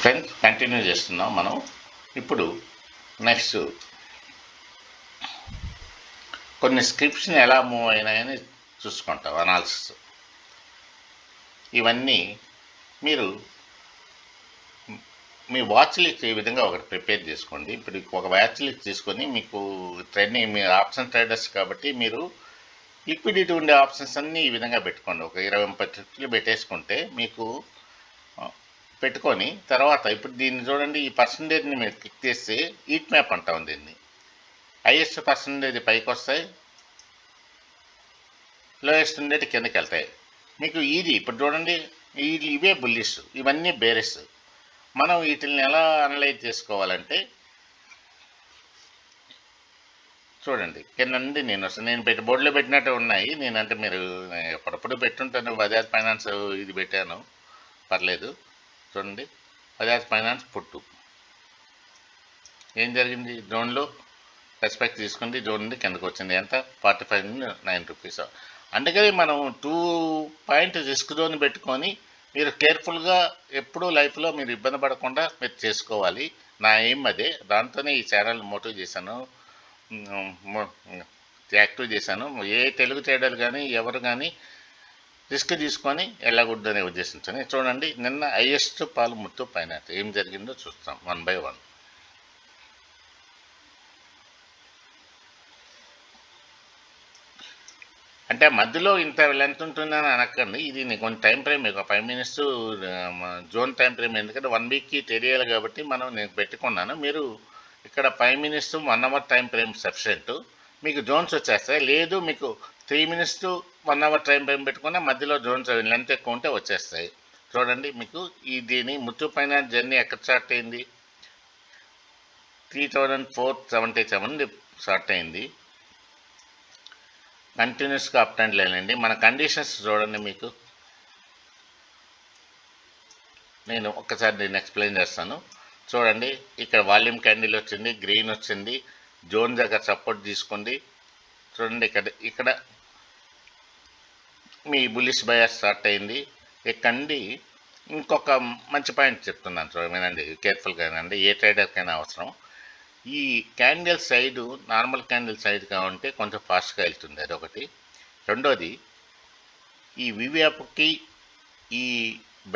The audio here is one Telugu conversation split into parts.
ఫ్రెండ్స్ కంటిన్యూ చేస్తున్నాం మనం. ఇప్పుడు నెక్స్ట్ కొన్ని స్క్రిప్ట్స్ని ఎలా మూవ్ అయినాయని చూసుకుంటాం. అనాలిసిస్ ఇవన్నీ మీరు మీ వాచ్ లిస్ట్ ఈ విధంగా ఒకటి ప్రిపేర్ చేసుకోండి. ఇప్పుడు ఒక వాచ్ లిస్ట్ తీసుకొని మీకు ట్రేడింగ్, మీ ఆప్షన్ ట్రేడర్స్ కాబట్టి మీరు లిక్విడిటీ ఉండే ఆప్షన్స్ అన్నీ ఈ విధంగా పెట్టుకోండి. ఒక 20-30 ట్రిప్లు పెట్టేసుకుంటే మీకు పెట్టుకొని తర్వాత ఇప్పుడు దీన్ని చూడండి, ఈ పర్సంటేజ్ని మీరు క్లిక్ చేస్తే హీట్ మ్యాప్ అంటాం దీన్ని. హైయెస్ట్ పర్సంటేజ్ పైకి వస్తాయి, లోయెస్ట్ ఉండేటి కిందకి వెళ్తాయి. మీకు ఇది ఇప్పుడు చూడండి, ఇవే బుల్లిష్, ఇవన్నీ బేరెస్. మనం వీటిని ఎలా అనలైజ్ చేసుకోవాలంటే చూడండి, కింద నుండి నేను పెట్టి బోర్డులో పెట్టినట్టు ఉన్నాయి. నేనంటే మీరు ఎప్పుడప్పుడు పెట్టుంటాను. బజాజ్ ఫైనాన్స్ ఇది పెట్టాను, పర్లేదు. చూడండి, బజాజ్ ఫైనాన్స్ పుట్టు ఏం జరిగింది, జోన్లో రెస్పెక్ట్ తీసుకుంది, జోన్ నుండి కిందకు వచ్చింది. ఎంత, 45.9 రూపీస్. అందుకని మనం 2 పాయింట్ రిస్క్ జోన్ పెట్టుకొని మీరు కేర్ఫుల్గా ఎప్పుడూ లైఫ్లో మీరు ఇబ్బంది పడకుండా మీరు చేసుకోవాలి. నా ఎయిమ్ అదే. దాంతోనే ఈ ఛానల్ మోటివ్ చేశాను, యాక్టివ్ చేశాను. ఏ తెలుగు ట్రేడర్లు కానీ ఎవరు కానీ రిస్క్ తీసుకొని వెళ్ళకూడదనే ఉద్దేశంతో. చూడండి, నిన్న హైయెస్ట్ పాలు ముత్తు పైన ఏం జరిగిందో చూస్తాం 1 by 1. అంటే మధ్యలో ఇంత లెంత్ ఉంటుందని అనకండి. ఇది కొంచెం టైం ఫ్రేమ్, ఒక 5 minutes జోన్ టైం ఫ్రేమ్. ఎందుకంటే 1 weekకి తెలియాలి కాబట్టి నేను పెట్టుకున్నాను. మీరు ఇక్కడ 5 minutes 1 hour time frame sufficient. మీకు జోన్స్ వచ్చేస్తాయి. లేదు మీకు 3 minutes to 1 hour time frame పెట్టుకున్నా మధ్యలో జోన్స్ లెంత్ ఎక్కువ ఉంటే వచ్చేస్తాయి. చూడండి, మీకు దీని ముత్తు పైన జర్నీ ఎక్కడ స్టార్ట్ అయింది, 3477 స్టార్ట్ అయింది. కంటిన్యూస్గా అప్ ట్రెండ్ లేనండి. మన కండిషన్స్ చూడండి, మీకు నేను ఒక్కసారి దీన్ని ఎక్స్ప్లెయిన్ చేస్తాను. చూడండి, ఇక్కడ వాల్యూమ్ క్యాండిల్ వచ్చింది, గ్రీన్ వచ్చింది, జోన్ దగ్గర సపోర్ట్ తీసుకోండి. చూడండి, ఇక్కడ మీ బుల్లిష్ బయాస్ స్టార్ట్ అయింది. ఇక్కడి ఇంకొక మంచి పాయింట్ చెప్తున్నాను, చూడండి, వినండి కేర్ఫుల్గా వినండి. ఏ ట్రేడర్కైనా అవసరం. ఈ candle side normal candle side కావాలంటే కొంచెం ఫాస్ట్గా వెళ్తుంది, అదొకటి. రెండోది, ఈ వివియాప్కి ఈ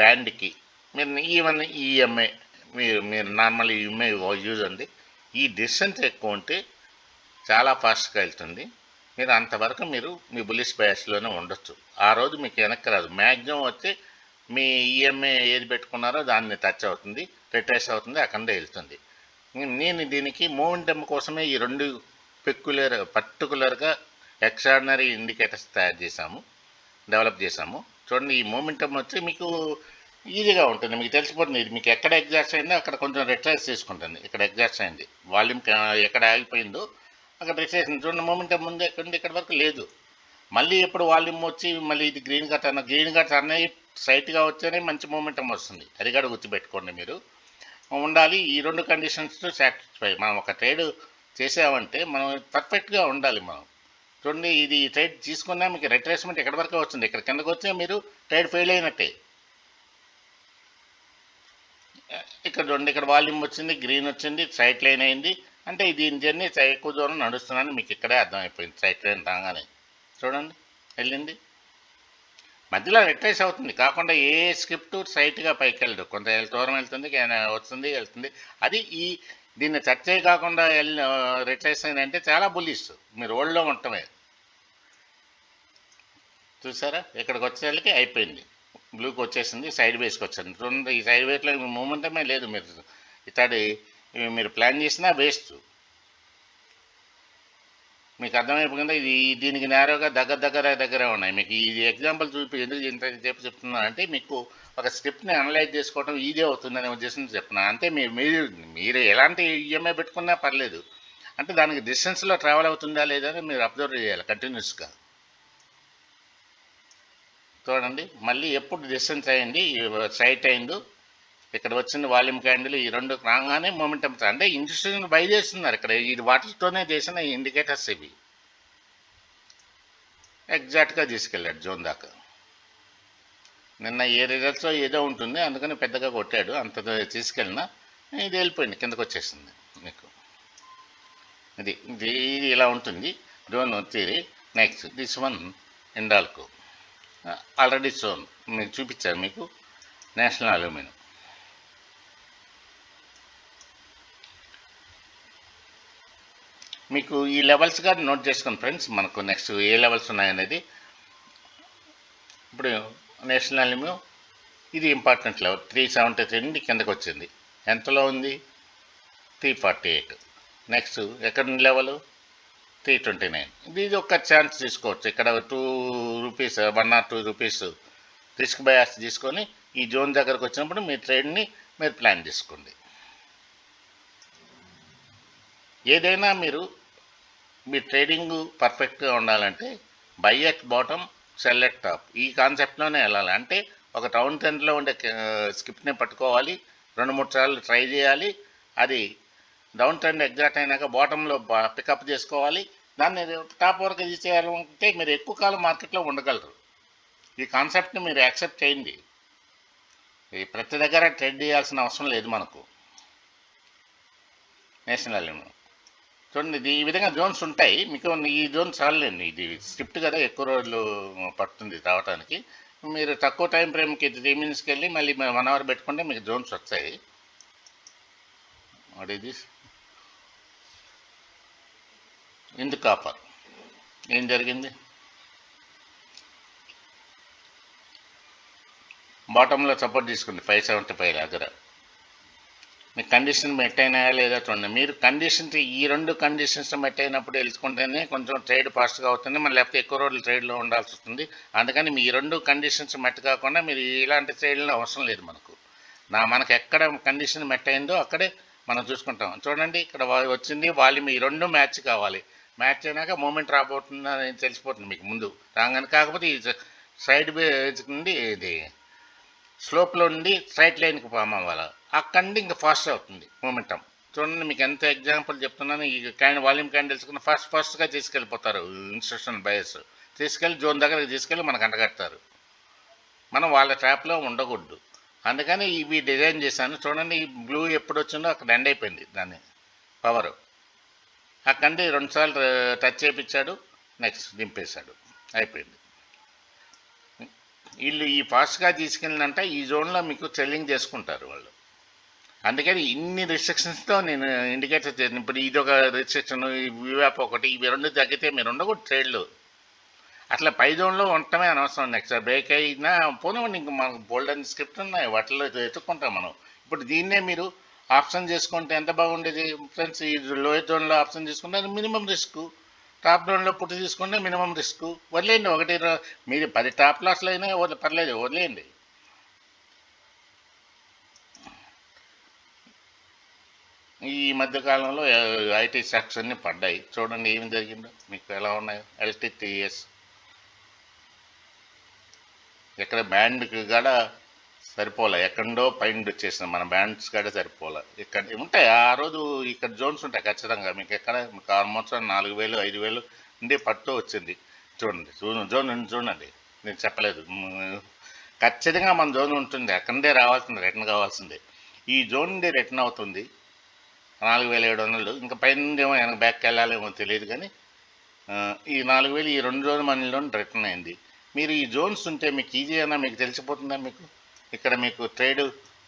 బ్యాండ్కి మీరు ఈవెన్ ఈఎంఐ మీరు నార్మల్ ఈఎంఐ యూజ్ అండి. ఈ డిస్టెన్స్ ఎక్కువ ఉంటే చాలా ఫాస్ట్గా వెళ్తుంది. మీరు అంతవరకు మీరు మీ బుల్లిష్ బయాస్లోనే ఉండొచ్చు. ఆ రోజు మీకు వెనక్కి రాదు. మ్యాక్సిమం వచ్చి మీ ఈఎంఐ ఏది పెట్టుకున్నారో దాన్ని టచ్ అవుతుంది, రిట్రేస్ అవుతుంది, అక్కడే వెళ్తుంది. నేను దీనికి మూమెంటమ్ కోసమే ఈ 2 పర్టికులర్గా ఎక్స్ట్రాడినరీ ఇండికేటర్స్ తయారు చేశాము, డెవలప్ చేశాము. చూడండి, ఈ మూమెంటమ్ వచ్చి మీకు ఈజీగా ఉంటుంది, మీకు తెలిసిపోతుంది. ఇది మీకు ఎక్కడ ఎగ్జాస్ట్ అయిందో అక్కడ కొంచెం రిట్రేస్ చేసుకుంటుంది. ఇక్కడ ఎగ్జాస్ట్ అయింది, వాల్యూమ్ ఎక్కడ ఆగిపోయిందో అక్కడ రిట్రేస్. చూడండి, మూమెంటమ్ ముందు ఎక్కడి ఇక్కడ వరకు లేదు. మళ్ళీ ఎప్పుడు వాల్యూమ్ వచ్చి మళ్ళీ ఇది గ్రీన్గా టర్న్ అయ్యి స్ట్రైట్గా వచ్చేనే మంచి మూమెంటమ్ వస్తుంది. అది కూడా గుర్తుపెట్టుకోండి, మీరు ఉండాలి. ఈ 2 కండిషన్స్ సాటిస్ఫై. మనం ఒక ట్రేడ్ చేసామంటే మనం పర్ఫెక్ట్గా ఉండాలి. మనం చూడండి, ఇది ట్రేడ్ తీసుకున్నా మీకు రిట్రేస్మెంట్ ఎక్కడి వరకు వచ్చింది, ఇక్కడ కిందకు వచ్చే మీరు ట్రేడ్ ఫెయిల్ అయినట్టే. ఇక్కడ చూడండి, ఇక్కడ వాల్యూమ్ వచ్చింది, గ్రీన్ వచ్చింది, స్ట్రైట్ లైన్ అయింది. అంటే దీని జర్నీ ఎక్కువ దూరం నడుస్తున్నాను మీకు ఇక్కడే అర్థమైపోయింది. స్ట్రైట్ లైన్ రాగానే చూడండి వెళ్ళింది, మధ్యలో రిట్రేస్ అవుతుంది. కాకుండా ఏ స్క్రిప్ట్ స్ట్రైట్గా పైకి వెళ్ళదు, కొంత దూరం వెళ్తుంది, వెళ్తుంది. అది దీన్ని టచ్ కాకుండా రిట్రేస్ అయిందంటే చాలా బుల్లిష్. మీరు ఓల్డ్లో ఉండటమే. చూసారా, ఇక్కడికి వచ్చేసరికి అయిపోయింది, బ్లూకి వచ్చేసింది, సైడ్ వేస్కి వచ్చింది. చూడండి, ఈ సైడ్ వేస్లో మూమెంటమే లేదు. మీరు ప్లాన్ చేసినా వేస్ట్. మీకు అర్థమైపోయిందా? దీనికి నేరోగా దగ్గర ఉన్నాయి. మీకు ఈ ఎగ్జాంపుల్ ఎందుకు ఇంత చెప్తున్నానంటే మీకు ఒక స్క్రిప్ట్ని అనలైజ్ చేసుకోవడం ఈజీ అవుతుందనే ఉద్దేశంతో చెప్తున్నాను. అంటే మీరు ఎలాంటి ఈఎంఐ పెట్టుకున్నా పర్లేదు, అంటే దానికి డిస్టెన్స్లో ట్రావెల్ అవుతుందా లేదా అని మీరు అబ్జర్వ్ చేయాలి కంటిన్యూస్గా. చూడండి, మళ్ళీ ఎప్పుడు డిస్టెన్స్ అయ్యింది, స్ట్రైట్ అయిందో, ఇక్కడ వచ్చింది వాల్యూమ్ క్యాండిల్, ఈ 2 రాగానే మూమెంటం. అంటే ఇండస్ట్రీని బై చేస్తున్నారు ఇక్కడ. ఇది వాటితోనే చేసిన ఇండికేటర్స్ ఇవి. ఎగ్జాక్ట్గా తీసుకెళ్ళాడు జోన్ దాకా. నిన్న ఏ రిజల్ట్స్లో ఏదో ఉంటుంది, అందుకని పెద్దగా కొట్టాడు. అంత తీసుకెళ్ళినా ఇది వెళ్ళిపోయింది, కిందకు వచ్చేసింది మీకు. ఇది ఇలా ఉంటుంది zone theory. Next this one Hindalco already shown, మీకు చూపించారు మీకు. నేషనల్ అల్యూమినియం మీకు ఈ లెవెల్స్గా నోట్ చేసుకోండి ఫ్రెండ్స్. మనకు నెక్స్ట్ ఏ లెవెల్స్ ఉన్నాయనేది. ఇప్పుడు నేషనల్ అల్యూమినియం ఇది ఇంపార్టెంట్ లెవెల్ 373 నుండి కిందకు వచ్చింది. ఎంతలో ఉంది? 348. నెక్స్ట్ ఎక్కడ లెవెల్ 329. ఇది ఒక ఛాన్స్ తీసుకోవచ్చు. ఇక్కడ 2 rupees 1 or 2 rupees risk bias తీసుకొని ఈ జోన్ దగ్గరకు వచ్చినప్పుడు మీ ట్రేడ్ని మీరు ప్లాన్ చేసుకోండి. ఏదైనా మీరు మీ ట్రేడింగ్ పర్ఫెక్ట్గా ఉండాలంటే by at bottom cell at top, ఈ కాన్సెప్ట్లోనే వెళ్ళాలి. అంటే ఒక టౌన్ ట్రెండ్లో ఉండే స్కిప్ని పట్టుకోవాలి, 2-3 సార్లు ట్రై చేయాలి. అది డౌన్ ట్రెండ్ ఎగ్జాక్ట్ అయినాక బాటంలో పికప్ చేసుకోవాలి. దాన్ని టాప్ వరకు తీసేయాలంటే మీరు ఎక్కువ కాలం మార్కెట్లో ఉండగలరు. ఈ కాన్సెప్ట్ని మీరు యాక్సెప్ట్ చేయండి. ఈ ప్రతి దగ్గర ట్రేడ్ చేయాల్సిన అవసరం లేదు మనకు. నేషనల్ అల్యూమినియం చూడండి, ఇది ఈ విధంగా జోన్స్ ఉంటాయి మీకు. ఈ జోన్ చాలండి, ఇది స్క్రిప్ట్ కదా, ఎక్కువ రోజులు పడుతుంది రావడానికి. మీరు తక్కువ టైం ఫ్రేమ్కి 3 minutesకి వెళ్ళి మళ్ళీ 1 hour పెట్టుకుంటే మీకు జోన్స్ వస్తాయి. What is this? Indu copper ఏం జరిగింది? బాటంలో సపోర్ట్ తీసుకుంది 575 దగ్గర. మీకు కండిషన్ మెట్ అయినాయా లేదా చూడండి. మీరు కండిషన్స్ ఈ 2 కండిషన్స్ మెట్ అయినప్పుడు తెలుసుకుంటేనే కొంచెం ట్రేడ్ ఫాస్ట్గా అవుతుంది. మళ్ళీ లేకపోతే ఎక్కువ రోజులు ట్రేడ్లో ఉండాల్సి వస్తుంది. అందుకని మీ 2 కండిషన్స్ మెట్ కాకుండా మీరు ఇలాంటి ట్రేడ్లో అవసరం లేదు మనకు. మనకు ఎక్కడ కండిషన్ మెట్ అయిందో అక్కడే మనం చూసుకుంటాం. చూడండి, ఇక్కడ వచ్చింది వాల్యూమ్, ఈ 2 మ్యాచ్ కావాలి. మ్యాచ్ అయినాక మూమెంట్ రాబోతుందని తెలిసిపోతుంది మీకు ముందు రాగానే. కాకపోతే ఈ సైడ్ బేస్ నుండి ఇది స్లోప్లో నుండి స్ట్రైట్ లైన్కి ఫామ్ అవ్వాలి. అక్కడి ఇంకా ఫాస్ట్ అవుతుంది మూమెంటం. చూడండి, మీకు ఎంత ఎగ్జాంపుల్ చెప్తున్నాను. ఈ వాల్యూమ్ క్యాండిల్స్ ఫాస్ట్గా తీసుకెళ్ళిపోతారు ఇన్స్టిట్యూషనల్ బయర్స్. తీసుకెళ్ళి జోన్ దగ్గరికి తీసుకెళ్ళి మనకు అంటగడతారు. మనం వాళ్ళ ట్రాప్లో ఉండకూడదు. అందుకని ఇవి డిజైన్ చేశాను. చూడండి, ఈ బ్లూ ఎప్పుడు వచ్చిందో అక్కడ ఎండ్ అయిపోయింది దాన్ని పవర్. అక్కడి 2 సార్లు టచ్ చేయించాడు, నెక్స్ట్ దింపేశాడు, అయిపోయింది. వీళ్ళు ఈ ఫాస్ట్గా తీసుకెళ్ళినంటే ఈ జోన్లో మీకు సెల్లింగ్ చేసుకుంటారు వాళ్ళు. అందుకని ఇన్ని రిస్ట్రిక్షన్స్తో నేను ఇండికేటర్ చేసిన. ఇప్పుడు ఇది ఒక రిస్ట్రిక్షన్, వివాప్ ఒకటి, ఇవి 2 తగ్గితే మీరు ఉండకూడదు ట్రేడ్లు. అట్లా పై జోన్లో ఉండటమే అనవసరం. నెక్స్ట్ బ్రేక్ అయినా పోనివ్వండి, ఇంక మనకు బోల్డెన్ స్క్రిప్ట్ ఉన్నాయి, వాటిలో ఎత్తుక్కుంటాం మనం. ఇప్పుడు దీన్నే మీరు ఆప్షన్ చేసుకుంటే ఎంత బాగుండేది ఫ్రెండ్స్. ఈ లోయర్ జోన్లో ఆప్షన్ తీసుకుంటే అది మినిమం రిస్క్, టాప్ జోన్లో పుట్టి తీసుకుంటే మినిమం రిస్క్. వదిలేయండి, మీరు 10 టాప్ లాస్లు అయినా పర్లేదు, వదిలేయండి. ఈ మధ్యకాలంలో ఐటీ స్టాక్స్ అన్నీ పడ్డాయి. చూడండి ఏమి జరిగిందో, మీకు ఎలా ఉన్నాయో. LTTS ఎక్కడ బ్యాండ్కి కూడా సరిపోలే, ఎక్కడో పైన వచ్చేసిన మన బ్యాండ్స్ కూడా సరిపోలే. ఇక్కడ ఉంటాయి ఆ రోజు, ఇక్కడ జోన్స్ ఉంటాయి ఖచ్చితంగా మీకు. ఎక్కడ మీకు ఆల్మోస్ట్ 4,000 5,000 నుండి పట్టు వచ్చింది. చూడండి జోన్ చూడండి, నేను చెప్పలేదు, ఖచ్చితంగా మన జోన్ ఉంటుంది. అక్కడే రావాల్సింది, రిటర్న్ కావాల్సిందే. ఈ జోన్ నుండి రిటర్న్ అవుతుంది 4,700. ఇంకా పైన ఏమో వెనక బ్యాక్కి వెళ్ళాలేమో తెలియదు. కానీ ఈ 4,000 ఈ 2 జోన్ మనీలో రిటర్న్ అయింది. మీరు ఈ జోన్స్ ఉంటే మీకు ఈజీ అయినా మీకు తెలిసిపోతుందా మీకు. ఇక్కడ మీకు ట్రేడ్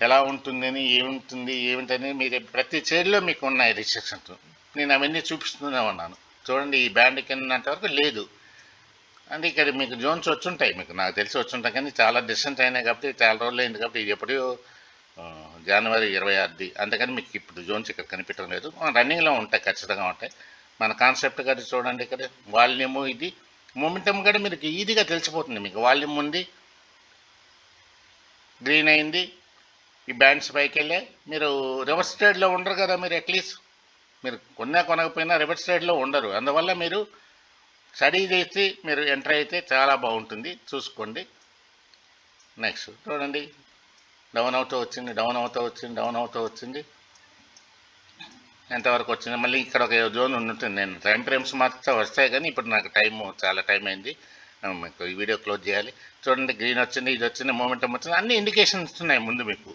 ఎలా ఉంటుందని, ఏముంటుంది ఏమిటని మీరు ప్రతి ట్రేడ్లో మీకు ఉన్నాయి రిస్ట్రిక్షన్స్. నేను అవన్నీ చూపిస్తూనే ఉన్నాను. చూడండి, ఈ బ్యాండ్ కింద వరకు లేదు. అంటే ఇక్కడ మీకు జోన్స్ వచ్చుంటాయి, మీకు నాకు తెలిసి వచ్చుంటాయి. కానీ చాలా డిస్టెన్స్ అయినాయి కాబట్టి, చాలా రోజులు అయింది కాబట్టి. ఇది ఎప్పుడో జనవరి 26ది. అందుకని మీకు ఇప్పుడు జోన్స్ ఇక్కడ కనిపించడం లేదు. రన్నింగ్లో ఉంటాయి, ఖచ్చితంగా ఉంటాయి. మన కాన్సెప్ట్ కూడా చూడండి, ఇక్కడ వాల్యూము, ఇది మూమెంటం కూడా మీరు ఈజీగా తెలిసిపోతుంది. మీకు వాల్యూమ్ ఉంది, గ్రీన్ అయింది, ఈ బ్యాండ్స్ పైకి వెళ్ళే. మీరు రివర్స్ ట్రేడ్లో ఉండరు కదా. మీరు అట్లీస్ట్ మీరు కొనకపోయినా రివర్స్ ట్రేడ్లో ఉండరు. అందువల్ల మీరు స్టడీ చేసి మీరు ఎంటర్ అయితే చాలా బాగుంటుంది, చూసుకోండి. నెక్స్ట్ చూడండి, డౌన్ అవుతూ వచ్చింది, డౌన్ అవుతూ వచ్చింది, డౌన్ అవుతూ వచ్చింది. ఎంతవరకు వచ్చింది? మళ్ళీ ఇక్కడ ఒక జోన్ ఉంటుంది. నేను టైం ఫ్రేమ్స్ మాత్రం వస్తాయి, కానీ ఇప్పుడు నాకు చాలా టైం అయింది. మీకు ఈ వీడియో క్లోజ్ చేయాలి. చూడండి, గ్రీన్ వచ్చింది, ఇది వచ్చింది, మూమెంటం వచ్చింది, అన్ని ఇండికేషన్స్ ఉన్నాయి ముందు మీకు.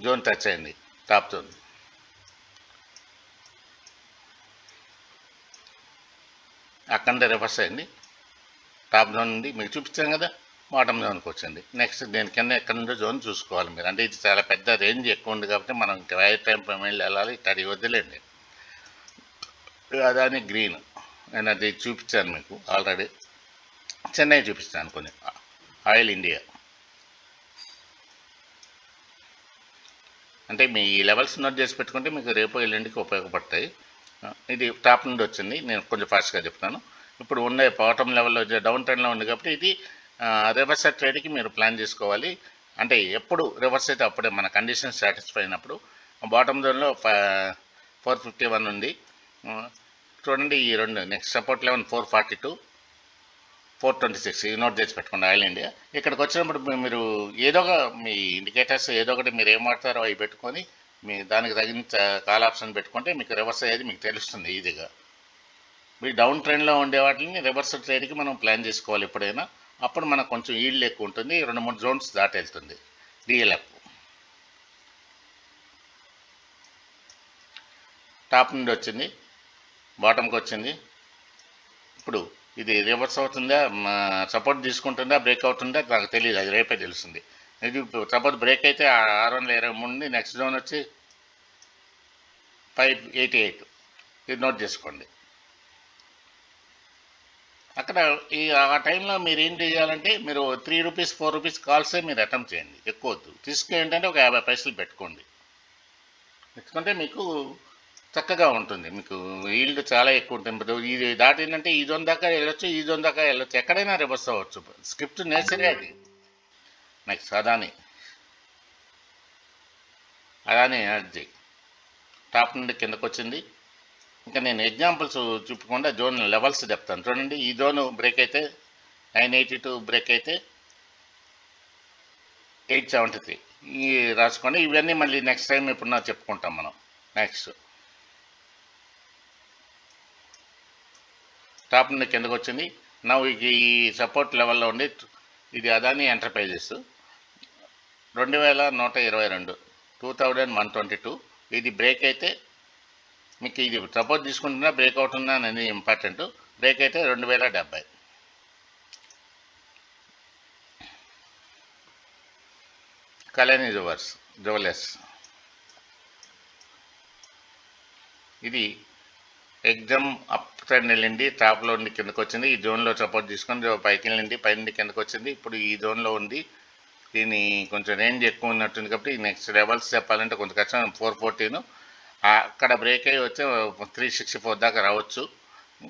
జోన్ టచ్ అయింది, టాప్ జోన్. అక్కడ రివర్స్ అయింది, టాప్ జోన్ ఉంది మీకు చూపించాం కదా, బాటమ్ జోన్కి వచ్చింది. నెక్స్ట్ దేని కింద ఎక్కడ ఉందో జోన్ చూసుకోవాలి మీరు. అంటే ఇది చాలా పెద్ద రేంజ్ ఎక్కువ ఉంది కాబట్టి మనం ఇంకా రైట్ టైం వెళ్ళాలి, ఇక్కడ వదిలేండి. అదాని గ్రీన్ నేను అది చూపించాను మీకు ఆల్రెడీ, చెన్నై చూపిస్తాను కొన్ని, ఆయిల్ ఇండియా. అంటే మీ ఈ లెవెల్స్ నోట్ చేసి పెట్టుకుంటే మీకు రేపు ఎల్లుండికి ఉపయోగపడతాయి. ఇది టాప్ నుండి వచ్చింది, నేను కొంచెం ఫాస్ట్గా చెప్తాను. ఇప్పుడు ఉన్న బాటమ్ లెవెల్లో డౌన్ ట్రెండ్లో ఉంది కాబట్టి ఇది రివర్స్ ట్రేడ్కి మీరు ప్లాన్ చేసుకోవాలి. అంటే ఎప్పుడు రివర్స్ అయితే అప్పుడే మన కండిషన్ సాటిస్ఫై అయినప్పుడు. బాటమ్ జోన్లో 451 ఉంది చూడండి. ఈ రెండు నెక్స్ట్ సపోర్ట్ లెవెల్ 442, 426 ఇది నోట్ చేసి పెట్టుకోండి ఆయిల్ ఇండియా. ఇక్కడికి వచ్చినప్పుడు మీరు ఏదో ఒక మీ ఇండికేటర్స్ ఏదో ఒకటి మీరు ఏం వాడతారో అవి పెట్టుకొని మీ దానికి తగిన కాల్ ఆప్షన్ పెట్టుకుంటే మీకు రివర్స్ అయ్యేది మీకు తెలుస్తుంది ఈజీగా. మీ డౌన్ ట్రెండ్లో ఉండే వాటిని రివర్స్ ట్రేడ్కి మనం ప్లాన్ చేసుకోవాలి ఎప్పుడైనా. అప్పుడు మనకు కొంచెం ఈల్డ్ ఎక్కువ ఉంటుంది, 2-3 జోన్స్ దాటి వెళ్తుంది. డిఎల్ఎఫ్ టాప్ నుండి వచ్చింది, బాటంకి వచ్చింది. ఇప్పుడు ఇది రివర్స్ అవుతుందా, సపోర్ట్ తీసుకుంటుందా, బ్రేక్ అవుతుందా నాకు తెలియదు, అది రేపే తెలుస్తుంది. ఇది సపోజ్ బ్రేక్ అయితే 623 నెక్స్ట్ జోన్ వచ్చి 588, ఇది నోట్ చేసుకోండి. అక్కడ ఆ టైంలో మీరు ఏం చేయాలంటే మీరు 3 రూపీస్ 4 రూపీస్ కాల్సే మీరు అటెంప్ట్ చేయండి, ఎక్కువ వద్దు. రిస్క్ ఏంటంటే ఒక 50 పైసలు పెట్టుకోండి, పెట్టుకుంటే మీకు చక్కగా ఉంటుంది. మీకు ఈల్డ్ చాలా ఎక్కువ ఉంటుంది. ఇది దాటిందంటే ఈ జోన్ దాకా వెళ్ళొచ్చు, ఈ జోన్ దాకా వెళ్ళొచ్చు, ఎక్కడైనా రివర్స్ అవ్వచ్చు. స్క్రిప్ట్ నేచరే అది. నెక్స్ట్ అదాని ఎనర్జీ టాప్ నుండి కిందకు వచ్చింది. ఇంకా నేను ఎగ్జాంపుల్స్ చూపకుండా జోన్ లెవెల్స్ చెప్తాను చూడండి. ఈ జోన్ బ్రేక్ అయితే 982, బ్రేక్ అయితే 873 ఈ రాసుకోండి. ఇవన్నీ మళ్ళీ నెక్స్ట్ టైం ఎప్పుడన్నా చెప్పుకుంటాం మనం. నెక్స్ట్ టాప్ నుండి కిందకు వచ్చింది. నా ఈ సపోర్ట్ లెవెల్లో ఉండి ఇది అదాని ఎంటర్ప్రైజెస్ 2122, 2122. ఇది బ్రేక్ అయితే మీకు ఇది సపోర్ట్ తీసుకుంటున్నా బ్రేక్ అవుతుందా అనేది ఇంపార్టెంట్. బ్రేక్ అయితే 2070. కళ్యాణి జ్యువెలర్స్ ఇది ఎగ్జామ్ అప్ ట్రెండ్ వెళ్ళింది, టాప్లో ఉండి కిందకు వచ్చింది. ఈ జోన్లో సపోర్ట్ తీసుకొని పైకి వెళ్ళింది, పైనుండి కిందకు వచ్చింది. ఇప్పుడు ఈ జోన్లో ఉంది. దీని కొంచెం రేంజ్ ఎక్కువ ఉన్నట్టుంది కాబట్టి నెక్స్ట్ లెవెల్స్ చెప్పాలంటే కొంచెం కష్టం. 414 అక్కడ బ్రేక్ అయ్యి వచ్చి 364 దాకా రావచ్చు.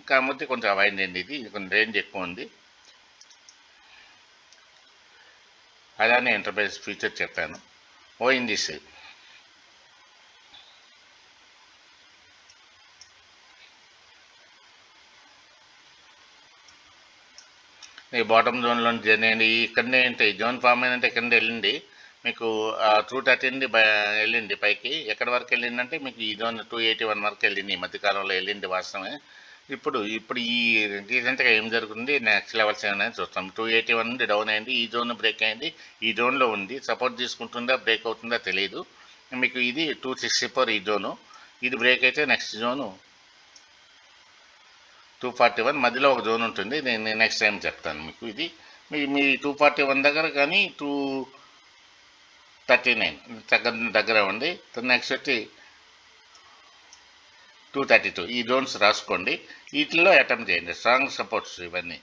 కాకపోతే కొంచెం అవాయిడ్ చేయండి, ఇది కొంచెం రేంజ్ ఎక్కువ ఉంది. అలానే ఎంటర్ప్రైజ్ ఫ్యూచర్ చెప్పాను. ఓఎన్జీసీ ఈ బాటమ్ జోన్లో జర్నీ ఇక్కడనే ఉంటాయి. జోన్ ఫామ్ అయిందంటే కింద వెళ్ళింది మీకు 213 వెళ్ళింది పైకి. ఎక్కడి వరకు వెళ్ళిందంటే మీకు ఈ జోన్ 281 వరకు వెళ్ళింది. ఈ మధ్యకాలంలో వెళ్ళింది వాస్తవమే. ఇప్పుడు ఈ రీసెంట్గా ఏం జరుగుతుంది, నెక్స్ట్ లెవెల్స్ ఏమైనా చూస్తాం. 281 నుండి డౌన్ అయింది, ఈ జోన్ బ్రేక్ అయింది, ఈ జోన్లో ఉంది. సపోర్ట్ తీసుకుంటుందా బ్రేక్ అవుతుందా తెలియదు మీకు. ఇది 264 ఈ జోను. ఇది బ్రేక్ అయితే నెక్స్ట్ జోను 241, మధ్యలో ఒక జోన్ ఉంటుంది, నేను నెక్స్ట్ టైం చెప్తాను మీకు. ఇది మీ 241 దగ్గర కానీ 239 దగ్గర ఉంది. నెక్స్ట్ వచ్చి 232 ఈ జోన్స్ రాసుకోండి. వీటిల్లో అటెంప్ట్ చేయండి. స్ట్రాంగ్ సపోర్ట్స్ ఇవన్నీ.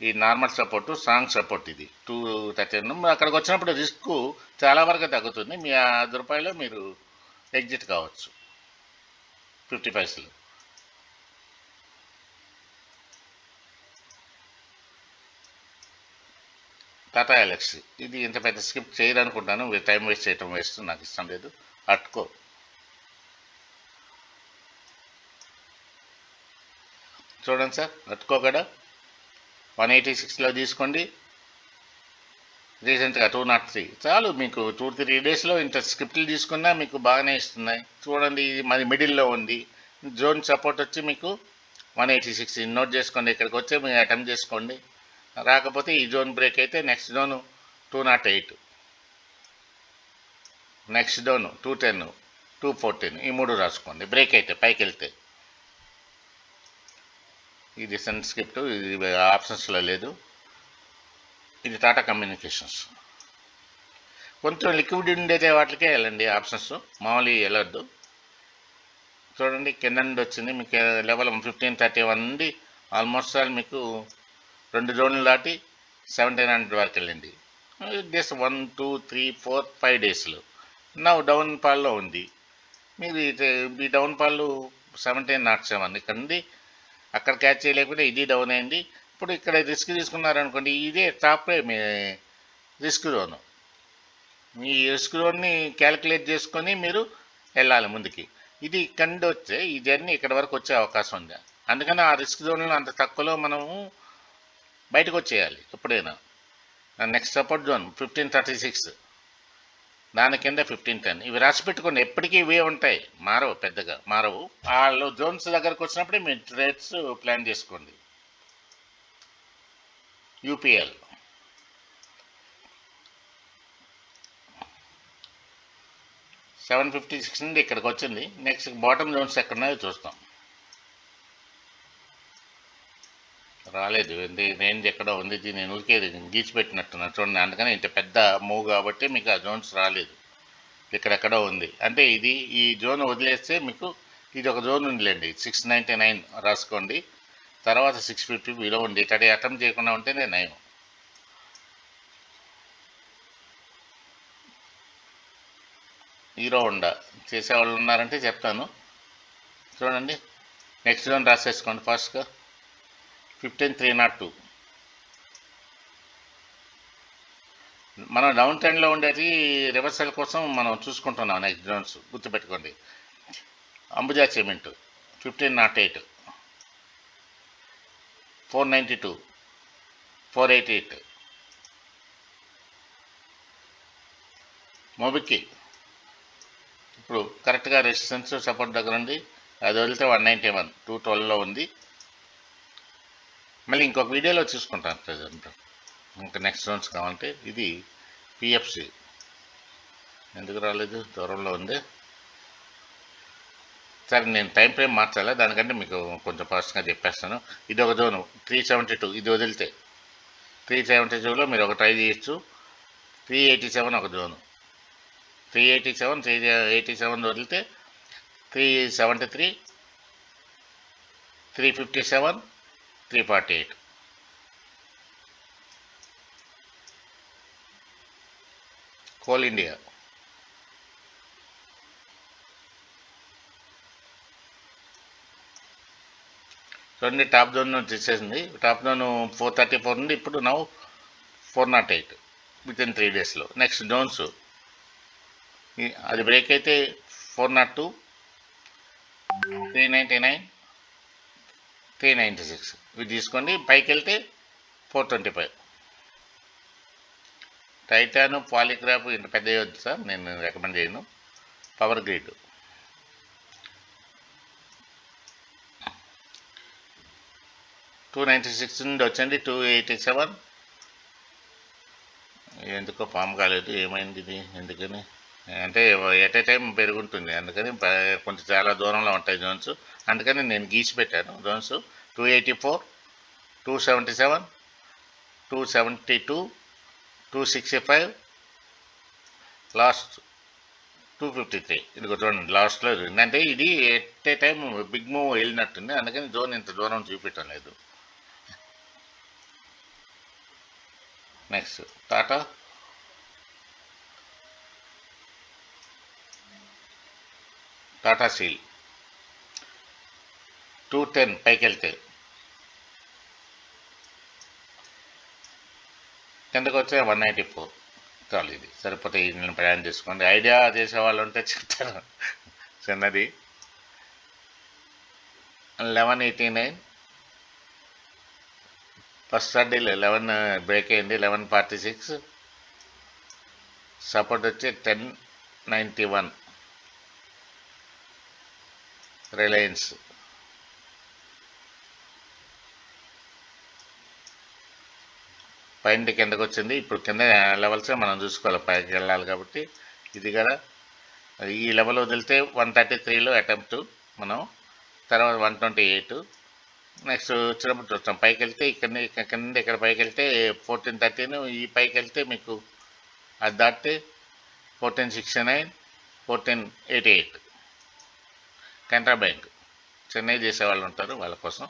ఈ నార్మల్ సపోర్టు, స్ట్రాంగ్ సపోర్ట్ ఇది 213. అక్కడికి వచ్చినప్పుడు రిస్క్ చాలా వరకు తగ్గుతుంది. మీ 5 రూపాయలు మీరు ఎగ్జిట్ కావచ్చు 50 పైసలు. టాటా ఎలక్సీ ఇది ఇంత పెద్ద స్క్రిప్ట్ చేయరనుకుంటాను, టైం వేస్ట్ చేయటం వేస్ట్, నాకు ఇష్టం లేదు. అట్కో చూడండి సార్, అట్కో కూడా 186లో తీసుకోండి. రీసెంట్గా 203 చాలు మీకు. 2-3 డేస్లో ఇంత స్క్రిప్ట్లు తీసుకున్నా మీకు బాగానే ఇస్తున్నాయి. చూడండి, ఇది మరి మిడిల్లో ఉంది. జోన్ సపోర్ట్ వచ్చి మీకు 186 నోట్ చేసుకోండి. ఇక్కడికి వచ్చి మీరు అటెంప్ట్ చేసుకోండి. రాకపోతే ఈ జోన్ బ్రేక్ అయితే నెక్స్ట్ జోన్ 208, నెక్స్ట్ జోన్ 210, 214 ఈ 3 రాసుకోండి. బ్రేక్ అయితే పైకి వెళ్తే ఇది సన్స్క్రిప్ట్, ఇది ఆప్షన్స్లో లేదు. ఇది టాటా కమ్యూనికేషన్స్. కొంచెం లిక్విడ్ ఉండేదే వాటికే వెళ్ళండి ఆప్షన్స్, మామూలు వెళ్ళొద్దు. చూడండి కింద నుండి వచ్చింది మీకు లెవెల్ 1531 నుండి ఆల్మోస్ట్ ఆల్ మీకు 2 జోన్లు దాటి 1700 వరకు వెళ్ళింది. జస్ట్ 1, 2, 3, 4, 5 డేస్లో నా డౌన్ పాల్లో ఉంది. మీరు ఈ డౌన్ పాలు 1707 ఇక్కడ నుండి అక్కడ క్యాచ్ చేయలేకపోతే ఇది డౌన్ అయింది. ఇప్పుడు ఇక్కడ రిస్క్ తీసుకున్నారనుకోండి, ఇదే టాప్ మీ రిస్క్ జోన్. మీ రిస్క్ జోన్ని క్యాలిక్యులేట్ చేసుకొని మీరు వెళ్ళాలి ముందుకి. ఇది ఇక్కడ నుండి వచ్చే ఈ జర్నీ ఇక్కడ వరకు వచ్చే అవకాశం ఉంది. అందుకని ఆ రిస్క్ జోన్లో అంత తక్కువలో మనము బయటకు వచ్చేయాలి ఎప్పుడైనా. నెక్స్ట్ సపోర్ట్ జోన్ 1536, దాని కింద 1510. ఇవి రాసి పెట్టుకోండి, ఎప్పటికీ ఇవే ఉంటాయి, మారవు, పెద్దగా మారవు. వాళ్ళు జోన్స్ దగ్గరకు వచ్చినప్పుడే మీరు ట్రేడ్స్ ప్లాన్ చేసుకోండి. యూపీఎల్ 756 నుండి ఇక్కడికి వచ్చింది. నెక్స్ట్ బాటమ్ జోన్స్ ఎక్కడున్నాయో చూస్తాం. రాలేదు, రేంజ్ ఎక్కడో ఉంది. నేను ఊరికే గీచిపెట్టినట్టున్నా చూడండి. అందుకని ఇంత పెద్ద మూవ్ కాబట్టి మీకు ఆ జోన్స్ రాలేదు, ఇక్కడెక్కడో ఉంది. అంటే ఇది ఈ జోన్ వదిలేస్తే మీకు ఇది ఒక జోన్ ఉందిలేండి, 699 రాసుకోండి. తర్వాత 650 బిలో ఉంది. ఇక్కడ అటెంప్ట్ చేయకుండా ఉంటేనే నయం. హీరో హోండా చేసేవాళ్ళు ఉన్నారంటే చెప్తాను. చూడండి నెక్స్ట్ జోన్ రాసేసుకోండి ఫాస్ట్గా. 15302 మనం డౌన్ ట్రెండ్లో ఉండేది రివర్సల్ కోసం మనం చూసుకుంటున్నాం. నెక్స్ట్ జోన్స్ గుర్తుపెట్టుకోండి. అంబుజా సిమెంట్ 1508, 492, 488. మొబిక్కి ఇప్పుడు కరెక్ట్గా రెసిస్టెన్స్ సపోర్ట్ దగ్గర ఉంది. అది వదిలితే 191, 212లో ఉంది. మళ్ళీ ఇంకొక వీడియోలో చూసుకుంటాను ప్రజెంట్. ఇంకా నెక్స్ట్ జోన్స్ కావాలంటే ఇది పిఎఫ్సి ఎందుకు రాలేదు, దూరంలో ఉంది. సరే నేను టైం ఫ్రేమ్ మార్చాలా, దానికంటే మీకు కొంచెం ఫాస్ట్గా చెప్పేస్తాను. ఇది ఒక జోను 372, ఇది వదిలితే 372లో మీరు ఒక ట్రై చేయొచ్చు. 387 ఒక జోను, 387 వదిలితే 373, 357, 348. కోల్ ఇండియా చూడండి, టాప్ జోన్ తీసేసింది. టాప్ జోన్ 434 నుండి ఇప్పుడు నౌ 408 విత్ ఇన్ 3 డేస్లో. నెక్స్ట్ జోన్స్ అది బ్రేక్ అయితే 402, 399, 396 ఇవి తీసుకోండి. పైకి వెళ్తే 425. టైటాను, పాలిగ్రాఫ్ ఇంత పెద్ద వద్దు సార్, నేను రికమెండ్ చేయను. పవర్ గ్రిడ్ 296 నుండి వచ్చండి 287. ఎందుకో ఫామ్ కాలేదు, ఏమైంది ఇది, ఎందుకని అంటే ఎట్ ఏ టైం పెరుగుంటుంది, అందుకని కొంచెం చాలా దూరంలో ఉంటాయి జోన్స్. అందుకని నేను గీసి పెట్టాను జోన్స్. 284, 277, 272, 265, లాస్ట్ 253. ఇది చూడండి లాస్ట్లో అంటే ఇది at a time big move వెళ్ళినట్టుంది, అందుకని జోన్ ఇంత దూరం చూపించడం లేదు. నెక్స్ట్ టాటా స్టీల్ 210 పైకి వెళ్తే కిందకు వచ్చే 194. చాలు, ఇది సరిపోతే ఇది నేను ప్రయాణం చేసుకోండి. ఐడియా చేసేవాళ్ళు ఉంటే చెప్తాను. చిన్నది 1189 ఫస్ట్ సార్డే 11 బ్రేక్ అయింది. 1146 సపోర్ట్ వచ్చి 1091. రిలయన్స్ పైన కిందకు వచ్చింది. ఇప్పుడు కింద లెవెల్స్ మనం చూసుకోవాలి, పైకి వెళ్ళాలి కాబట్టి. ఇది కదా ఈ లెవెల్ వదిలితే 133లో అటెంప్ట్ మనం, తర్వాత 128. నెక్స్ట్ వచ్చినప్పుడు చూస్తాం. పైకి వెళ్తే ఇక్కడ పైకి వెళ్తే 1413, ఈ పైకి వెళ్తే మీకు అది దాటితే 1469, 1488. కెనరా బ్యాంక్ చెన్నై చేసేవాళ్ళు ఉంటారు, వాళ్ళ కోసం.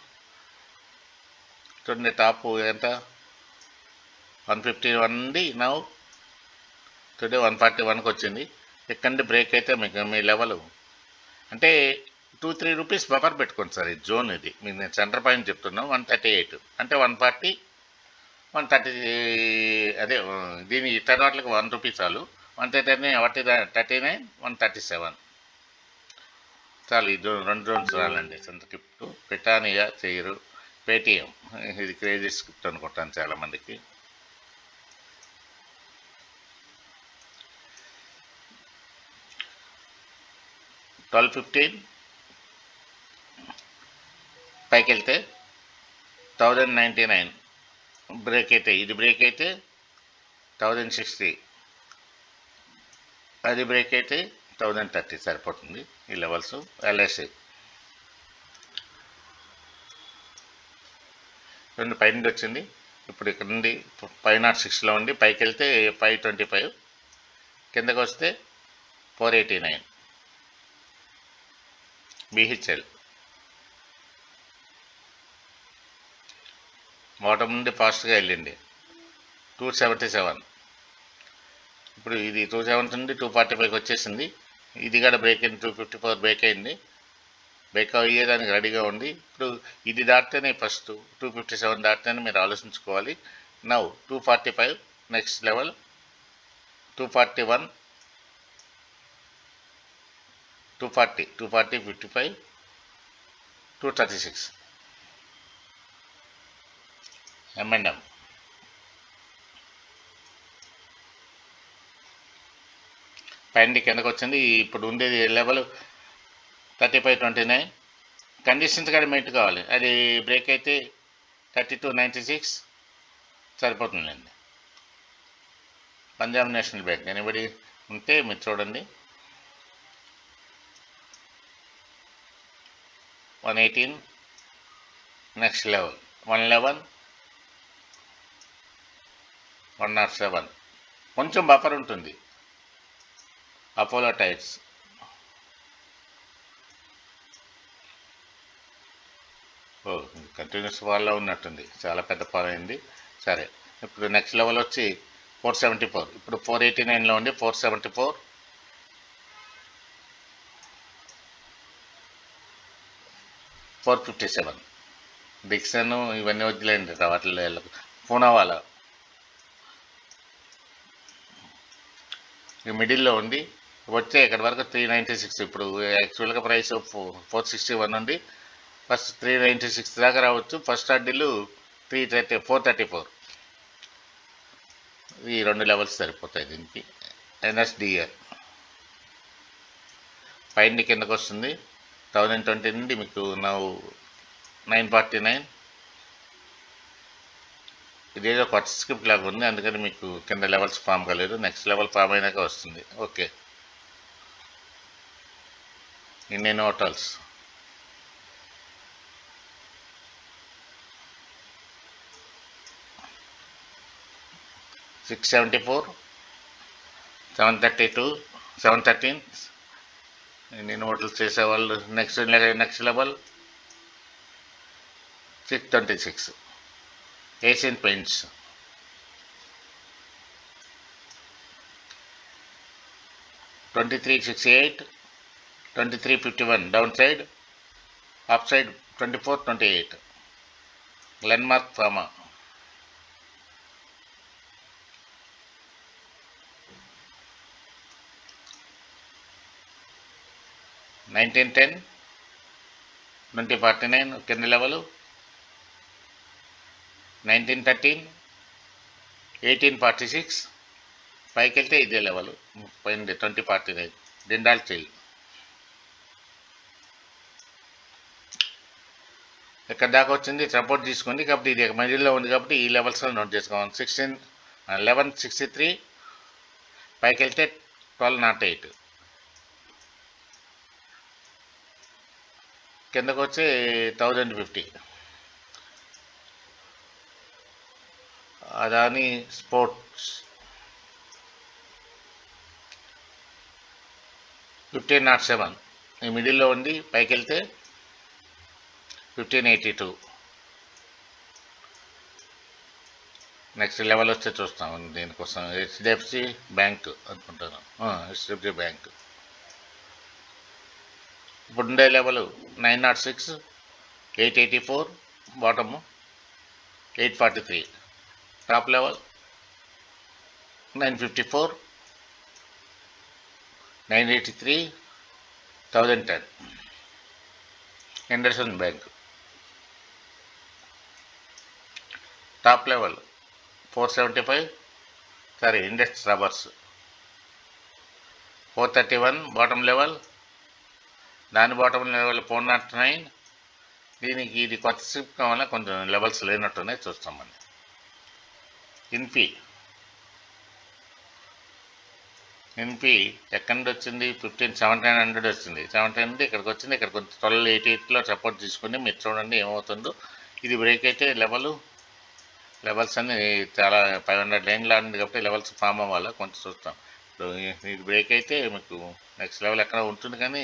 చూడండి టాప్ ఎంత 151 ఉంది, నౌ టుడే 141కి వచ్చింది. ఎక్కడ బ్రేక్ అయితే మీకు మీ లెవెల్ అంటే 2-3 రూపీస్ బఫర్ పెట్టుకోండి సార్. ఈ జోన్ ఇది మీకు నేను సెంటర్ పాయింట్ చెప్తున్నాను. 138 అంటే 140, 130, అదే దీని తర్వాతకి 1 రూపీ చాలు. 139, 137 చాలు. ఈ రెండు జోన్స్ చాలండి. స్క్రిప్ట్ బ్రిటానియా చేయరు, పేటిఎం ఇది క్రేజీ స్క్రిప్ట్ అనుకుంటాను చాలామందికి. $12.15 పైకి వెళ్తే 1099, బ్రేక్ అయితే ఇది బ్రేక్ అయితే 1060, అది బ్రేక్ అయితే 1030 సరిపోతుంది ఈ లెవెల్స్. ఎల్ఐసి రెండు పైన వచ్చింది. ఇప్పుడు ఇక్కడ నుండి 506లో ఉండి పైకి వెళ్తే 525, కిందకు వస్తే 489. బిహెచ్ఎల్ బాటం నుండి ఫాస్ట్గా వెళ్ళింది 277. ఇప్పుడు ఇది 270 నుండి 245కి వచ్చేసింది. ఇది కూడా బ్రేక్ అయింది, 254 బ్రేక్ అయింది. బ్రేక్ అయ్యేదానికి రెడీగా ఉంది. ఇప్పుడు ఇది దాటితేనే ఫస్ట్ 257 దాటితేనే మీరు ఆలోచించుకోవాలి. Now 245 next level, 241, 240, 55, 236 M&M. పైన కిందకు వచ్చింది. ఇప్పుడు ఉండేది లెవెల్ 35.29. కండిషన్స్ కూడా మెయిట్ కావాలి. అది బ్రేక్ అయితే 32.96 సరిపోతుందండి. పంజాబ్ నేషనల్ బ్యాంక్ ఎనిబడి ఉంటే మీరు చూడండి. 118 నెక్స్ట్ లెవెల్, 111, 107 కొంచెం బఫర్ ఉంటుంది. అపోలో టైర్స్ కంటిన్యూస్ ఫాల్లో ఉన్నట్టుంది, చాలా పెద్ద ఫాల్ అయింది. సరే, ఇప్పుడు నెక్స్ట్ లెవెల్ వచ్చి 474. ఇప్పుడు 489లో ఉండి 474, 457. డిక్సన్ ఇవన్నీ వదిలేండి, వాటిలో పూనావాలా ఈ మిడిల్లో ఉంది. వచ్చే ఇక్కడ వరకు 396. ఇప్పుడు యాక్చువల్గా ప్రైస్ 461 ఉంది. ఫస్ట్ 396 దాకా రావచ్చు. ఫస్ట్ అడ్డీలు 434. ఈ రెండు లెవెల్స్ సరిపోతాయి దీనికి. ఎన్ఎస్డిఆర్ పైన కిందకు వస్తుంది. 1020 నుండి మీకు 949. ఇదేదో కొత్త స్క్రిప్ట్ లాగా ఉంది, అందుకని మీకు కింద లెవెల్స్ ఫామ్ కాలేదు. నెక్స్ట్ లెవెల్ ఫామ్ అయినాక వస్తుంది. Okay, Indian hotels $674, 732, 713. Indian hotels చేసేవాళ్ళు next level 626. Asian paints 2368, 2351 down side, up side 2428. Glenmark pharma 1910, 2049 కింద లెవెల్. 1913, 1846 పైకి వెళ్తే ఇదే లెవెల్. పోయింది 2049. డిండాల్ చెయ్యి ఎక్కడ దాకా వచ్చింది సపోర్ట్ తీసుకుంది కాబట్టి ఇది మిడిల్లో ఉంది కాబట్టి ఈ లెవెల్స్లో నోట్ చేసుకోవాలి. 1163 పైకి వెళ్తే 1208 కిందకు వచ్చి 1050. అదాని స్పోర్ట్స్ 1507 ఈ మిడిల్లో ఉంది పైకి వెళ్తే 1582. నెక్స్ట్ లెవెల్ వచ్చే చూస్తాం దీనికోసం. హెచ్డిఎఫ్సి బ్యాంక్ అనుకుంటాను, హెచ్డిఎఫ్సి బ్యాంక్ ఇప్పుడు ఉండే level 906, 884, bottom 843, top level 954, 983, 1010. Henderson bank top level 475, sorry Indus rubbers 431, bottom level, దాని బాటమ్ లెవెల్ 409. దీనికి ఇది కొత్త స్క్రిప్ట్ కావాలా, కొంచెం లెవెల్స్ లేనట్టున్నాయి, చూస్తామండి. ఇన్ఫీ ఎక్కడి నుండి వచ్చింది, 1700 వచ్చింది, 17 నుండి ఇక్కడికి వచ్చింది. ఇక్కడ కొంచెం 1288లో సపోర్ట్ తీసుకుని మీరు చూడండి ఏమవుతుందో. ఇది బ్రేక్ అయితే లెవెల్స్ అన్ని చాలా 500 లైన్లు ఆడింది కాబట్టి లెవెల్స్ ఫామ్ అవ్వాలి, కొంచెం చూస్తాం. ఇది బ్రేక్ అయితే మీకు నెక్స్ట్ లెవెల్ ఎక్కడ ఉంటుంది కానీ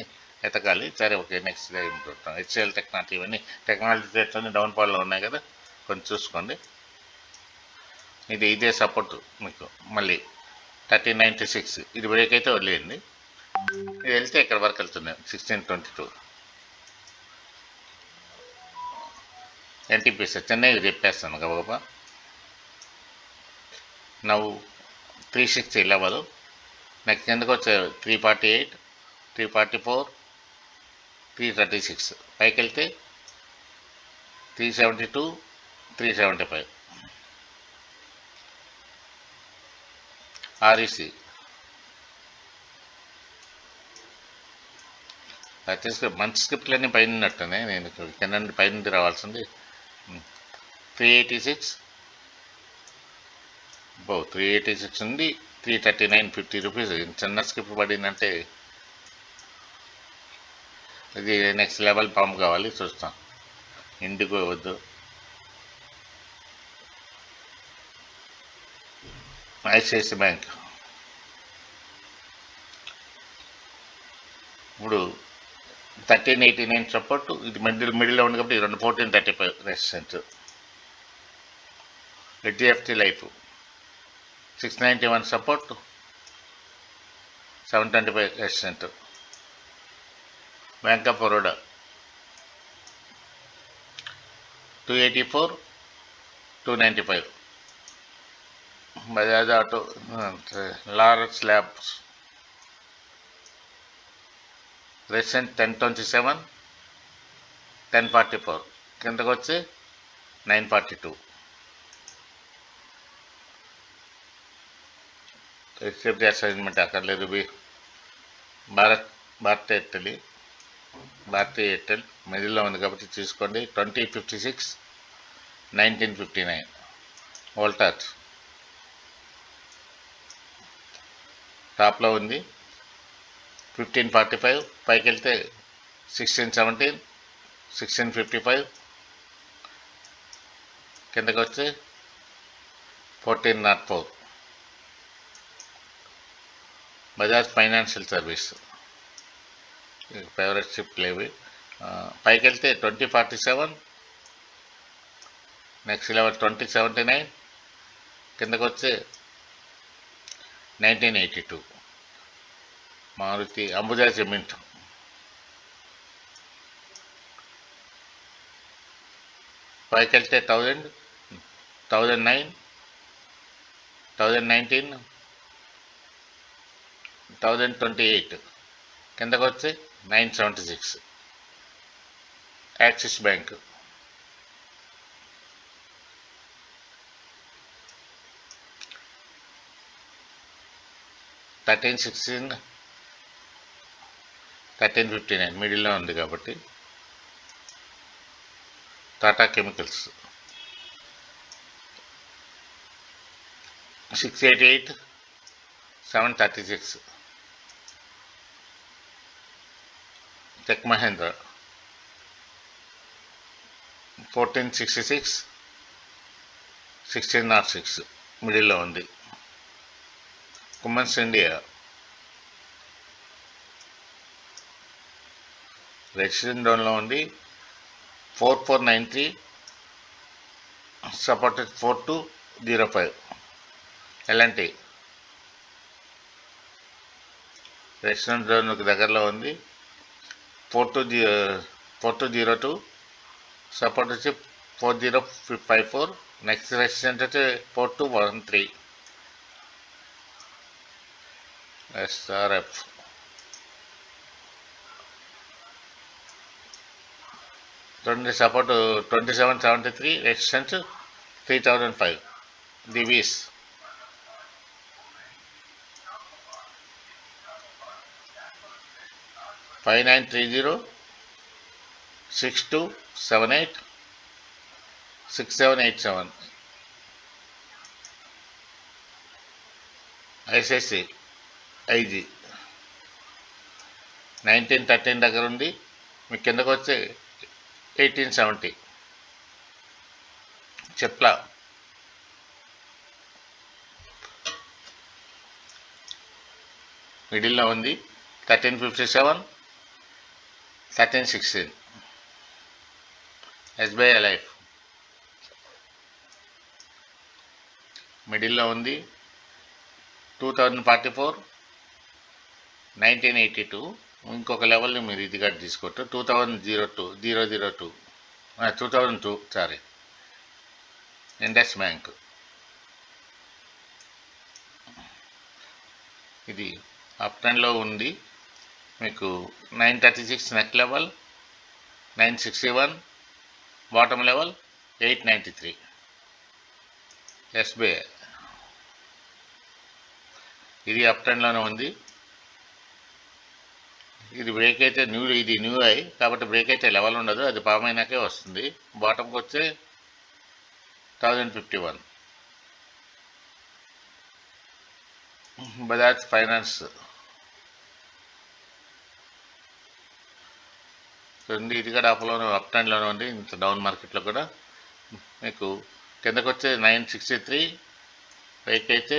ఎతకాలి. సరే ఓకే, నెక్స్ట్ లెవెల్ చూస్తాం. హెచ్సిఎల్ టెక్నాలజీ ఇవన్నీ టెక్నాలజీ రేట్స్ అన్ని డౌన్ ఫాల్లో ఉన్నాయి కదా, కొంచెం చూసుకోండి. ఇదే సపోర్ట్ మీకు మళ్ళీ 1396. ఇది బ్రేక్ అయితే వదిలేయండి. ఇది వెళ్తే ఇక్కడ వరకు వెళ్తున్నాయి 1622. ఎన్టీపీసీ చెన్నై చెప్పేస్తాను గబగబా. నవ్వు 360 లెవెల్. నెక్స్ట్ ఎందుకు వచ్చారు 348, 344, 336. పైకి వెళ్తే 372, 375. ఆర్ఈసి మంచి స్క్రిప్ట్లన్నీ పైన ఉన్నట్టున్నాయి. నేను కింద నుండి పైనుండి రావాల్సింది. 386, 386 ఉంది. 339, 50 రూపీస్. చిన్న స్క్రిప్ట్ పడిందంటే ఇది నెక్స్ట్ లెవెల్ పంప్ కావాలి, చూస్తాం. ఇండిగో వద్దు. ఐసిఐసి బ్యాంక్ ఇప్పుడు 1389 సపోర్ట్. ఇది మిడిల్లో ఉంది కాబట్టి 1435 resistance. HDFC life 691 support, 725 resistance. Bank of Baroda 284, 295. Bajaj auto, Laurus labs recent 1027, 1044. కిందకు వచ్చి 942. హెచ్డిఎఫ్సి అసైన్మెంట్ అక్కర్లేదు. భారతీ ఎయిర్టెల్ మిడిల్లో ఉంది కాబట్టి తీసుకోండి. 2056, 1959. వోల్టాస్ టాప్లో ఉంది 1545. పైకి వెళ్తే 1617, 1655. కిందకి వచ్చి 1404. బజాజ్ ఫైనాన్షియల్ సర్వీస్ ఫేవరెట్ షిప్లు ఇవి. పైకి వెళ్తే 2047, నెక్స్ట్ లెవెల్ 2079. కిందకు వచ్చి 1982. మారుతి అంబుజా సిమెంట్ పైకి వెళ్తే 1000, 1009, 1019, 1028. కిందకు వచ్చి 976. యాక్సిస్ బ్యాంక్ 1316, 1359 మిడిల్లో ఉంది కాబట్టి టాటా కెమికల్స్ 688 736, టెక్ మహేంద్ర 1466 1606 మిడిల్లో ఉంది. కుమన్స్ ఇండియా రెసిడెంట్ జోన్లో ఉంది 4493 సపోర్టెడ్ 4205. ఎలాంటి రెసిడెంట్ జోన్కి దగ్గరలో ఉంది 4202 సపోర్ట్ వచ్చి 4054. నెక్స్ట్ రెసిడెంట్ వచ్చి 4213 SRF 20 support 2773, resistance 3005. Divi's 5930 6278 6787. ICICI GI 1913 దగ్గర ఉంది. మీ కిందకు వచ్చి 1870. చెప్లా మిడిల్లో ఉంది 1357 1316. ఎస్బీఐ లైఫ్ మిడిల్లో ఉంది 2044 1982. ఇంకొక లెవెల్ని మీరు ఇది కూడా తీసుకోవచ్చు 2002 సారీ. ఇండస్ బ్యాంక్ ఇది అప్ ట్రెండ్లో ఉంది. మీకు 936 neck level, 961 bottom level, 893. SBI ఇది అప్ ట్రెండ్లోనే ఉంది. ఇది బ్రేక్ అయితే ఇది న్యూ హై కాబట్టి బ్రేక్ అయితే లెవెల్ ఉండదు, అది ఫామ్ అయినాకే వస్తుంది. బాటమ్కి వచ్చే 1051. బజాజ్ ఫైనాన్స్ ఉంది, ఇది కూడా అప్ ట్రెండ్లోనే ఉంది. ఇంత డౌన్ మార్కెట్లో కూడా మీకు కిందకు వచ్చే 963, పైకి అయితే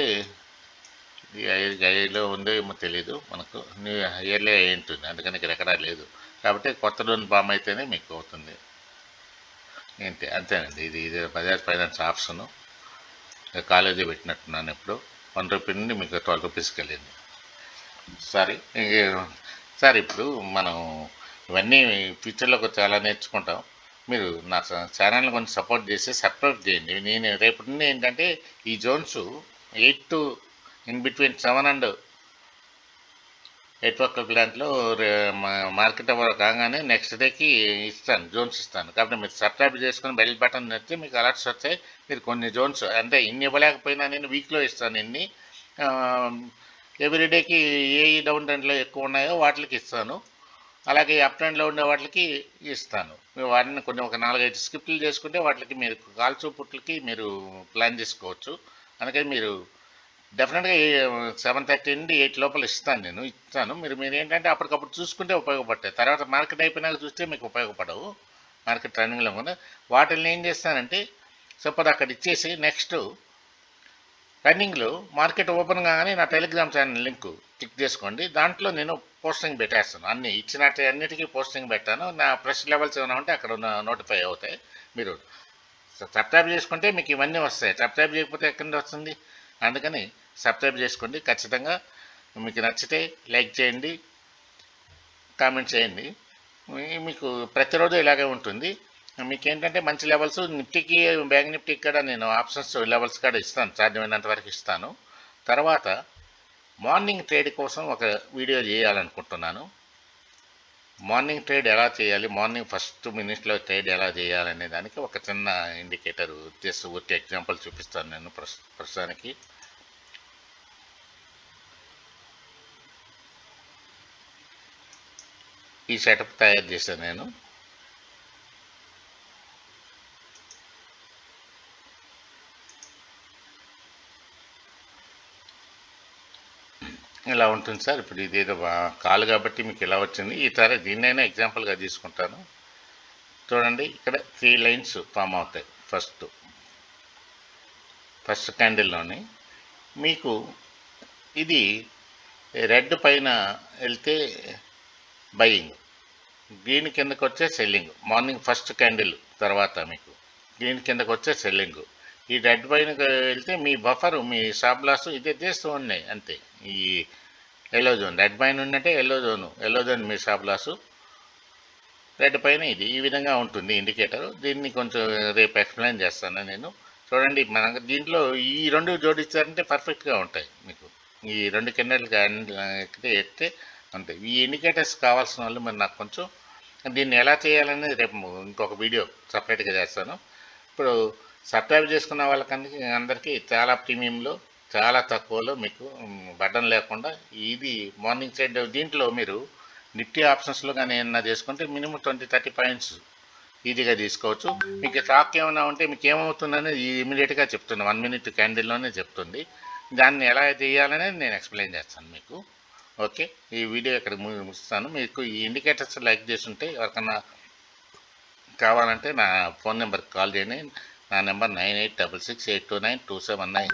ఇది ఐలో ఉందో ఏమో తెలీదు, మనకు న్యూ ఇయర్లీ అయి ఉంటుంది, అందుకని ఇక్కడ ఎక్కడా లేదు. కాబట్టి కొత్త లోన్ ఫామ్ అయితేనే మీకు అవుతుంది. ఏంటి అంతేనండి. ఇది బజాజ్ ఫైనాన్స్ ఆప్షను కాలేజీ పెట్టినట్టున్నాను. ఇప్పుడు 1 రూపీ నుండి మీకు 12 రూపీస్కి వెళ్ళింది. సార్ ఇప్పుడు మనం ఇవన్నీ ఫ్యూచర్లో చాలా నేర్చుకుంటాం. మీరు నా ఛానల్ని కొంచెం సపోర్ట్ చేసి సబ్స్క్రైబ్ చేయండి. నేను రేపటి నుండి ఏంటంటే ఈ zones 8 to in between 7 and 8 o'clock దాంట్లో మార్కెట్ అవర్ కాగానే నెక్స్ట్ డేకి ఇస్తాను, జోన్స్ ఇస్తాను. కాబట్టి మీరు సబ్స్క్రైబ్ చేసుకుని బెల్ బటన్ నచ్చితే మీకు అలర్ట్స్ వస్తాయి. మీరు కొన్ని జోన్స్ అంటే ఇన్ని ఇవ్వలేకపోయినా నేను వీక్లో ఇస్తాను. ఇన్ని ఎవ్రీడేకి ఏ డౌన్ ట్రెండ్లో ఎక్కువ ఉన్నాయో వాటికి ఇస్తాను, అలాగే అప్ ట్రెండ్లో ఉండే వాటికి ఇస్తాను. వాటిని కొన్ని ఒక 4-5 స్క్రిప్ట్లు చేసుకుంటే వాటికి మీరు కాల్చు పుట్లకి మీరు ప్లాన్ చేసుకోవచ్చు. అందుకని మీరు డెఫినెట్గా 7:30 నుండి 8 లోపల ఇస్తాను. మీరు ఏంటంటే అప్పటికప్పుడు చూసుకుంటే ఉపయోగపడతాయి. తర్వాత మార్కెట్ అయిపోయినాక చూస్తే మీకు ఉపయోగపడవు. మార్కెట్ రన్నింగ్లో కూడా వాటిని ఏం చేస్తానంటే సపోజ్ అక్కడ ఇచ్చేసి నెక్స్ట్ రన్నింగ్లో మార్కెట్ ఓపెన్ కాగానే నా టెలిగ్రామ్ ఛానల్ లింక్ క్లిక్ చేసుకోండి. దాంట్లో నేను పోస్టింగ్ పెట్టేస్తాను. అన్నిటికీ పోస్టింగ్ పెట్టాను. నా ప్రెస్ లెవెల్స్ ఏమైనా ఉంటే అక్కడ నోటిఫై అవుతాయి. మీరు సబ్స్క్రైబ్ చేసుకుంటే మీకు ఇవన్నీ వస్తాయి. సబ్స్క్రైబ్ చేయకపోతే ఎక్కడి వస్తుంది? అందుకని సబ్స్క్రైబ్ చేసుకోండి. ఖచ్చితంగా మీకు నచ్చితే లైక్ చేయండి, కామెంట్ చేయండి. మీకు ప్రతిరోజు ఇలాగే ఉంటుంది. మీకు ఏంటంటే మంచి లెవెల్స్ నిఫ్టీకి, బ్యాంక్ నిఫ్టీకి కూడా నేను ఆప్షన్స్ లెవెల్స్ కూడా ఇస్తాను, సాధ్యమైనంత వరకు ఇస్తాను. తర్వాత మార్నింగ్ ట్రేడ్ కోసం ఒక వీడియో చేయాలనుకుంటున్నాను. మార్నింగ్ ట్రేడ్ ఎలా చేయాలి, మార్నింగ్ ఫస్ట్ మినిట్స్లో ట్రేడ్ ఎలా చేయాలనే దానికి ఒక చిన్న ఇండికేటర్ జస్ట్ ఒకటి ఎగ్జాంపుల్ చూపిస్తాను నేను ప్రస్తుతానికి. ఈ సెటప్ తయారు చేశాను నేను. ఇలా ఉంటుంది సార్. ఇప్పుడు ఇదేదో కాలు కాబట్టి మీకు ఇలా వచ్చింది. ఈ తర దీన్నైనా ఎగ్జాంపుల్గా తీసుకుంటాను. చూడండి, ఇక్కడ 3 లైన్స్ ఫామ్ అవుతాయి. ఫస్ట్ క్యాండిల్లోని మీకు ఇది రెడ్ పైన వెళ్తే బయింగ్, గ్రీన్ కిందకు వచ్చే సెల్లింగ్. మార్నింగ్ ఫస్ట్ క్యాండిల్ తర్వాత మీకు గ్రీన్ కిందకు వచ్చే సెల్లింగ్. ఈ రెడ్ పైన వెళ్తే మీ బఫరు, మీ స్టాప్ లాస్ ఇదే చేస్తూ ఉన్నాయి అంతే. ఈ ఎల్లో జోన్, రెడ్ పైన ఉన్నట్టే ఎల్లో జోన్ మీ స్టాప్ లాసు, రెడ్ పైన ఇది ఈ విధంగా ఉంటుంది ఇండికేటర్. దీన్ని కొంచెం రేపు ఎక్స్ప్లెయిన్ చేస్తాను నేను. చూడండి, మనకు దీంట్లో ఈ రెండు జోడించారంటే పర్ఫెక్ట్గా ఉంటాయి మీకు. ఈ రెండు కిందలు ఎత్తే ఉంటాయి. ఈ ఇండికేటర్స్ కావాల్సిన వాళ్ళు మరి నాకు కొంచెం దీన్ని ఎలా చేయాలనేది రేపు ఇంకొక వీడియో సపరేట్గా చేస్తాను. ఇప్పుడు సబ్స్క్రైబ్ చేసుకున్న వాళ్ళకందరికీ అందరికీ చాలా ప్రీమియంలో, చాలా తక్కువలో మీకు బటన్ లేకుండా ఇది మార్నింగ్ సైడ్. దీంట్లో మీరు నిఫ్టీ ఆప్షన్స్లో కానీ ఏమన్నా చేసుకుంటే మినిమం 20-30 పాయింట్స్ ఈజీగా తీసుకోవచ్చు. మీకు స్టాక్ ఏమైనా ఉంటే మీకు ఏమవుతుందనేది ఇమీడియట్గా చెప్తుంది, 1 మినిట్ క్యాండిల్లోనే చెప్తుంది. దాన్ని ఎలా చేయాలనేది నేను ఎక్స్ప్లెయిన్ చేస్తాను మీకు. ఓకే, ఈ వీడియో ఇక్కడ ముగిస్తాను. మీకు ఈ ఇండికేటర్స్ లైక్ చేసి ఉంటే ఎవరికన్నా కావాలంటే నా ఫోన్ నెంబర్కి కాల్ చేయండి. నా నెంబర్ 9866829279,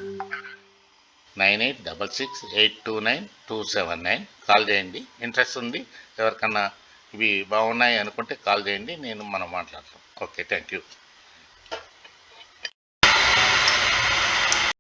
9866829279. కాల్ చేయండి. ఇంట్రెస్ట్ ఉంది ఎవరికన్నా ఇవి బాగున్నాయి అనుకుంటే కాల్ చేయండి, మనం మాట్లాడతాం. Okay, thank you.